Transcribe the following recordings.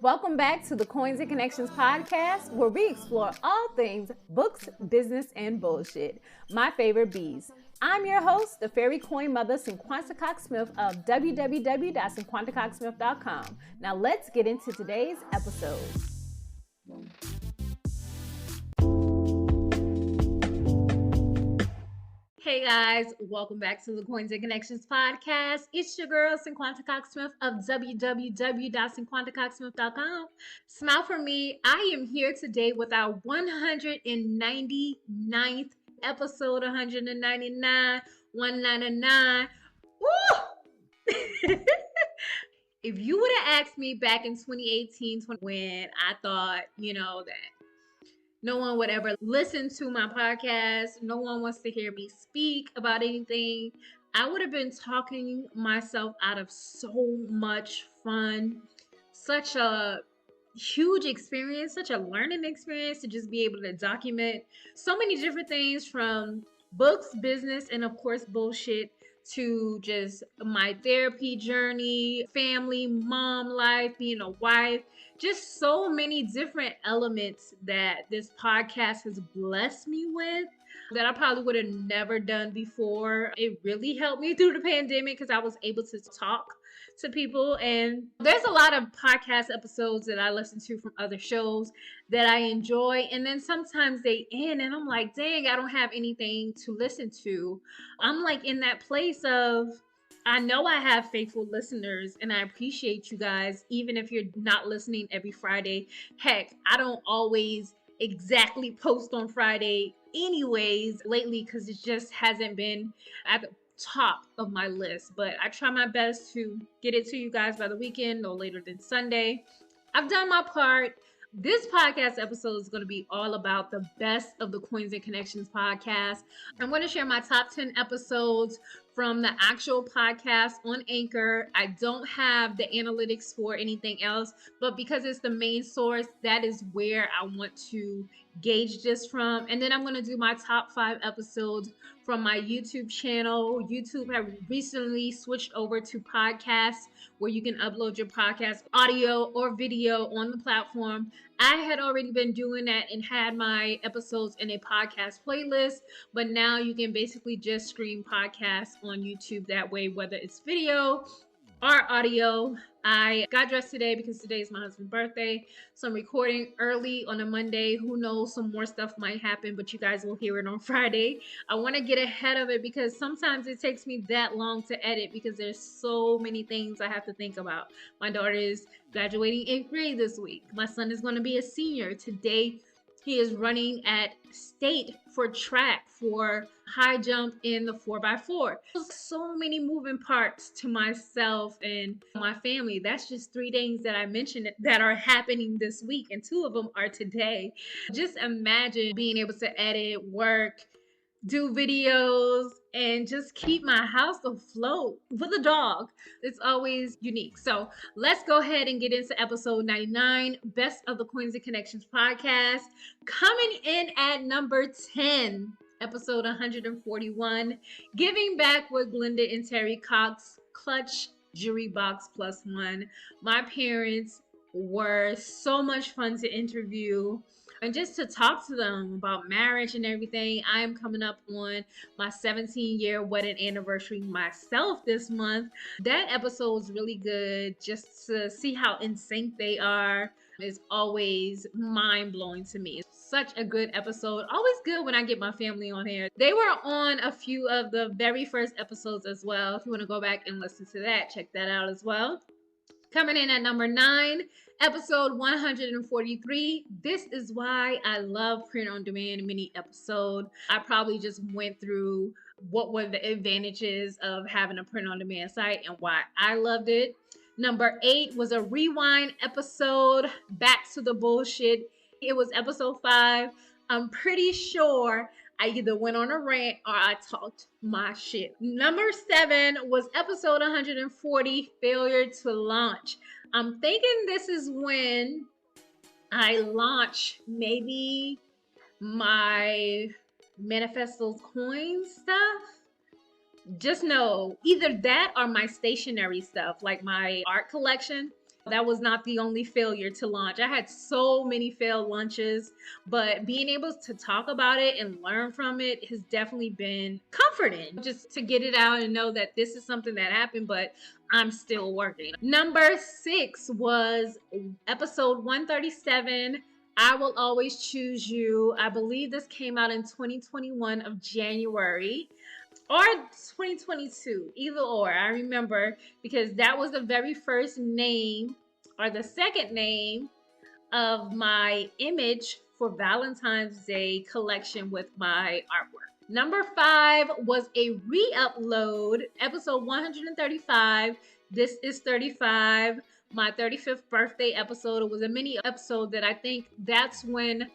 Welcome back to the Coins and Connections podcast, where we explore all things books, business, and bullshit. My favorite bees. I'm your host, the fairy coin mother, Cinquanta Cox-Smith of www.cinquantacoxsmith.com. Now let's get into today's episode. Hey guys, welcome back to the Coins and Connections podcast. It's your girl, Cinquanta Cox-Smith of www.cinquantacoxsmith.com. Smile for me. I am here today with our 199th episode, 199, 199. Woo! If you would have asked me back in 2018, when I thought, that no one would ever listen to my podcast, no one wants to hear me speak about anything, I would have been talking myself out of so much fun, such a huge experience, such a learning experience to just be able to document so many different things, from books, business, and of course bullshit, to just my therapy journey, family, mom life, being a wife, just so many different elements that this podcast has blessed me with that I probably would have never done before. It really helped me through the pandemic because I was able to talk to people. And there's a lot of podcast episodes that I listen to from other shows that I enjoy, and then sometimes they end and I'm like, dang, I don't have anything to listen to. I'm like in that place of, I know I have faithful listeners and I appreciate you guys, even if you're not listening every Friday. Heck, I don't always exactly post on Friday anyways lately because it just hasn't been at the top of my list, but I try my best to get it to you guys by the weekend, no later than Sunday. I've done my part. This podcast episode is going to be all about the best of the Coins and Connections podcast. I'm going to share my top 10 episodes from the actual podcast on Anchor. I don't have the analytics for anything else, but because it's the main source, that is where I want to gauge this from. And then I'm going to do my top 5 episodes from my YouTube channel. YouTube have recently switched over to podcasts, where you can upload your podcast audio or video on the platform. I had already been doing that and had my episodes in a podcast playlist, but now you can basically just stream podcasts on YouTube that way, whether it's video or audio. I got dressed today because today is my husband's birthday, so I'm recording early on a Monday. Who knows, some more stuff might happen, but you guys will hear it on Friday. I want to get ahead of it because sometimes it takes me that long to edit because there's so many things I have to think about. My daughter is graduating 8th grade this week. My son is going to be a senior. Today he is running at state for track for high jump in the 4x4. So many moving parts to myself and my family. That's just 3 things that I mentioned that are happening this week, and 2 of them are today. Just imagine being able to edit, work, do videos, and just keep my house afloat with a dog. It's always unique. So let's go ahead and get into episode 99, Best of the Coins and Connections podcast. Coming in at number 10, episode 141, Giving Back with Glenda and Terry Cox, Clutch Jury Box +1. My parents were so much fun to interview and just to talk to them about marriage and everything. I am coming up on my 17-year wedding anniversary myself this month. That episode was really good. Just to see how in sync they are is always mind-blowing to me. Such a good episode. Always good when I get my family on here. They were on a few of the very first episodes as well. If you want to go back and listen to that, check that out as well. Coming in at number 9, episode 143. This is why I love print on demand mini episode. I probably just went through what were the advantages of having a print on demand site and why I loved it. Number 8 was a rewind episode, Back to the Bullshit. It was episode 5. I'm pretty sure I either went on a rant or I talked my shit. Number 7 was episode 140, Failure to Launch. I'm thinking this is when I launch maybe my Manifestos coin stuff. just know either that or my stationery stuff, like my art collection. That was not the only failure to launch. I had so many failed launches, but being able to talk about it and learn from it has definitely been comforting. Just to get it out and know that this is something that happened, but I'm still working. Number 6 was episode 137. I Will Always Choose You. I believe this came out in 2021 of January or 2022, either or. I remember because that was the very first name or the second name of my image for Valentine's Day collection with my artwork. Number 5 was a re-upload, episode 135. This is 35, my 35th birthday episode. It was a mini episode that I think that's when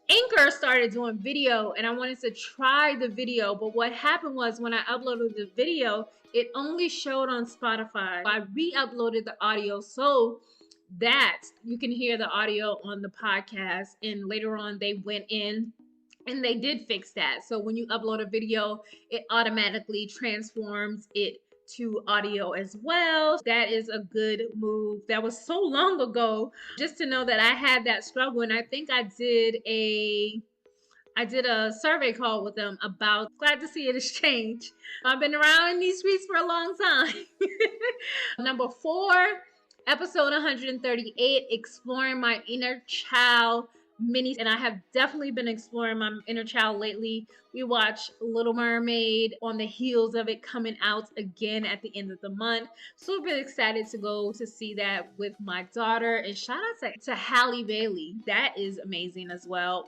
Anchor started doing video, and I wanted to try the video, but what happened was when I uploaded the video, it only showed on Spotify. I re-uploaded the audio so that you can hear the audio on the podcast, and later on they went in and they did fix that. So when you upload a video, it automatically transforms it to audio as well. That is a good move. That was so long ago, just to know that I had that struggle. And I think I did a survey call with them about. Glad to see it has changed. I've been around in these streets for a long time. Number 4, episode 138, exploring my inner child mini, and I have definitely been exploring my inner child lately. We watched Little Mermaid on the heels of it coming out again at the end of the month. Super excited to go to see that with my daughter, and shout out to Halle Bailey. That is amazing as well.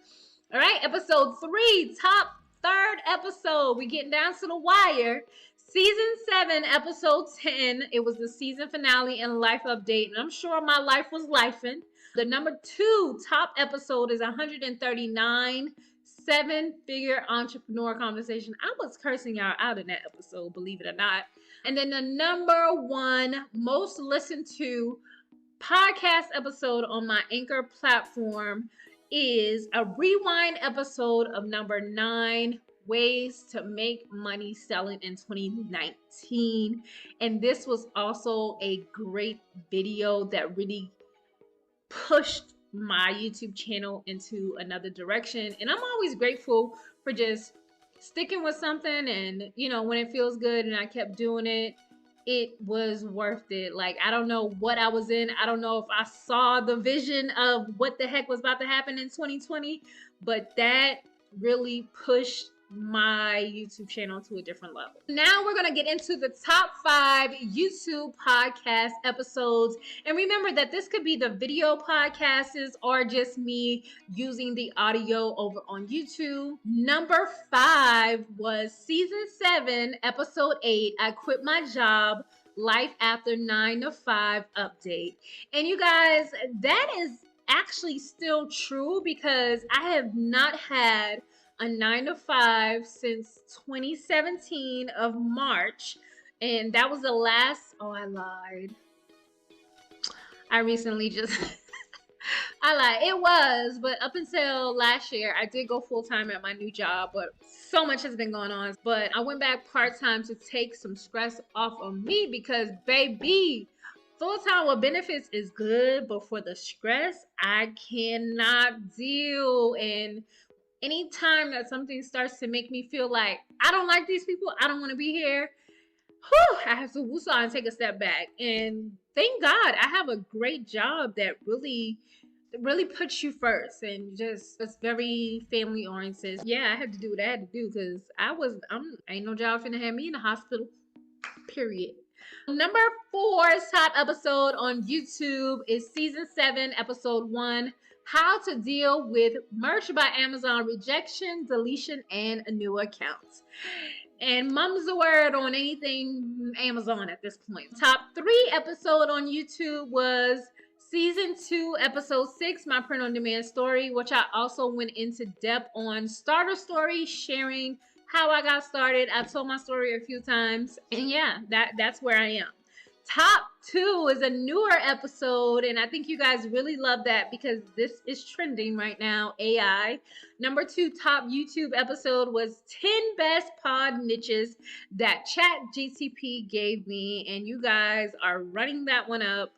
All right, episode 3, top third episode. We getting down to the wire. Season 7, episode 10. It was the season finale and life update, and I'm sure my life was lifing. The number 2 top episode is 139, 7-figure entrepreneur conversation. I was cursing y'all out in that episode, believe it or not. And then the number 1 most listened to podcast episode on my Anchor platform is a rewind episode of number 9, ways to make money selling in 2019. And this was also a great video that really pushed my YouTube channel into another direction. And I'm always grateful for just sticking with something, and when it feels good and I kept doing it, it was worth it. Like, I don't know what I was in. I don't know if I saw the vision of what the heck was about to happen in 2020, but that really pushed my YouTube channel to a different level. Now we're going to get into the top 5 YouTube podcast episodes. And remember that this could be the video podcasts or just me using the audio over on YouTube. Number 5 was season 7, episode 8, I Quit My Job, Life After 9 to 5 update. And you guys, that is actually still true because I have not had a 9 to 5 since 2017 of March, and that was the last. Oh, I lied. I recently just I lied. It was, but up until last year, I did go full time at my new job, but so much has been going on. But I went back part time to take some stress off of me because, baby, full time with benefits is good, but for the stress, I cannot deal. And anytime that something starts to make me feel like I don't like these people, I don't want to be here, I have to woosah and take a step back. And thank God I have a great job that really puts you first and just it's very family oriented. Yeah, I had to do what I had to do because ain't no job finna have me in the hospital, period. Number 4's top episode on YouTube is season 7, episode 1, how to deal with merch by Amazon rejection, deletion, and new accounts. And mum's the word on anything Amazon at this point. Top 3 episode on YouTube was season 2, episode 6, my print on demand story, which I also went into depth on starter story, sharing how I got started. I told my story a few times, and yeah, that's where I am. Top 2 is a newer episode, and I think you guys really love that because this is trending right now, AI. Number 2 top YouTube episode was 10 best pod niches that ChatGPT gave me, and you guys are running that one up.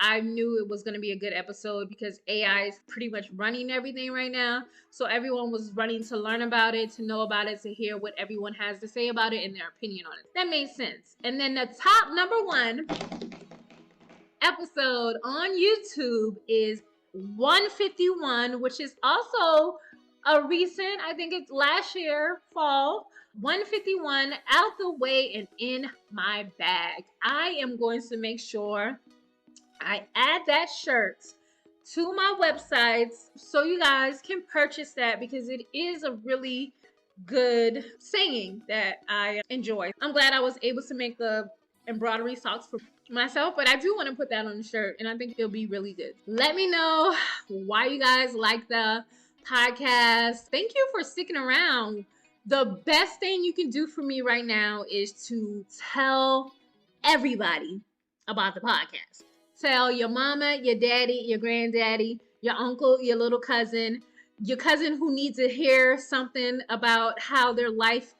I knew it was going to be a good episode because AI is pretty much running everything right now. So everyone was running to learn about it, to know about it, to hear what everyone has to say about it and their opinion on it. That made sense. And then the top number 1 episode on YouTube is 151, which is also a recent, I think it's last year, fall. 151, out the way and in my bag. I am going to make sure I add that shirt to my websites so you guys can purchase that because it is a really good saying that I enjoy. I'm glad I was able to make the embroidery socks for myself, but I do want to put that on the shirt and I think it'll be really good. Let me know why you guys like the podcast. Thank you for sticking around. The best thing you can do for me right now is to tell everybody about the podcast. Tell your mama, your daddy, your granddaddy, your uncle, your little cousin, your cousin who needs to hear something about how their life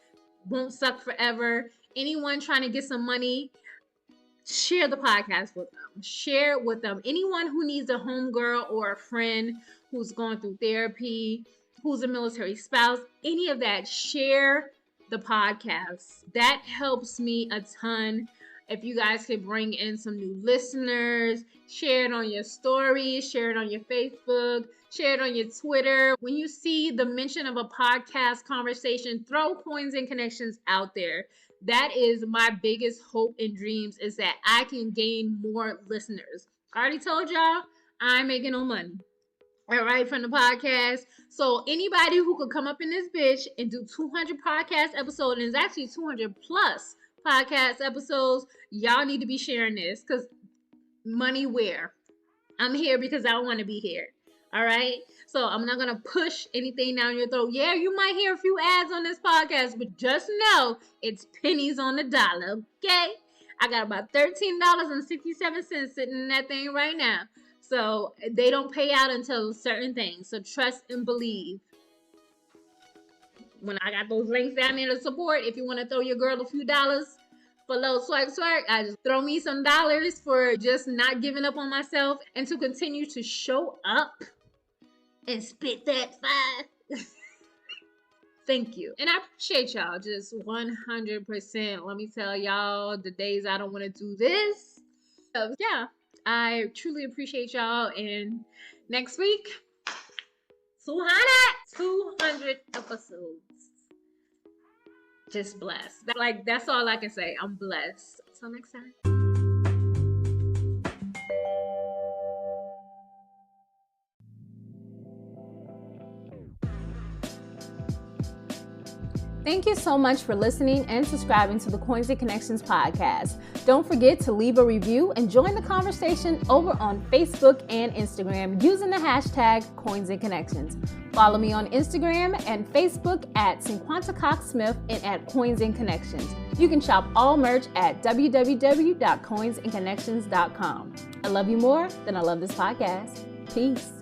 won't suck forever. Anyone trying to get some money, share the podcast with them. Share it with them. Anyone who needs a homegirl or a friend who's going through therapy, who's a military spouse, any of that, share the podcast. That helps me a ton. If you guys could bring in some new listeners, share it on your stories, share it on your Facebook, share it on your Twitter. When you see the mention of a podcast conversation, throw Coins and Connections out there. That is my biggest hope and dreams, is that I can gain more listeners. I already told y'all, I'm making no money. All right, from the podcast. So anybody who could come up in this bitch and do 200 podcast episodes, and it's actually 200 plus podcast episodes, y'all need to be sharing this because money where? I'm here because I want to be here. All right. So I'm not going to push anything down your throat. Yeah, you might hear a few ads on this podcast, but just know it's pennies on the dollar. Okay. I got about $13.67 sitting in that thing right now. So they don't pay out until certain things. So trust and believe. When I got those links down there to support, if you want to throw your girl a few dollars for a little swag, I just throw me some dollars for just not giving up on myself and to continue to show up and spit that fire. Thank you. And I appreciate y'all just 100%. Let me tell y'all the days I don't want to do this. So, yeah, I truly appreciate y'all. And next week, 200 episodes. Just blessed. That's all I can say. I'm blessed. Till next time. Thank you so much for listening and subscribing to the Coins and Connections podcast. Don't forget to leave a review and join the conversation over on Facebook and Instagram using the hashtag Coins and Connections. Follow me on Instagram and Facebook at Cinquanta Cox-Smith and at Coins and Connections. You can shop all merch at www.coinsandconnections.com. I love you more than I love this podcast. Peace.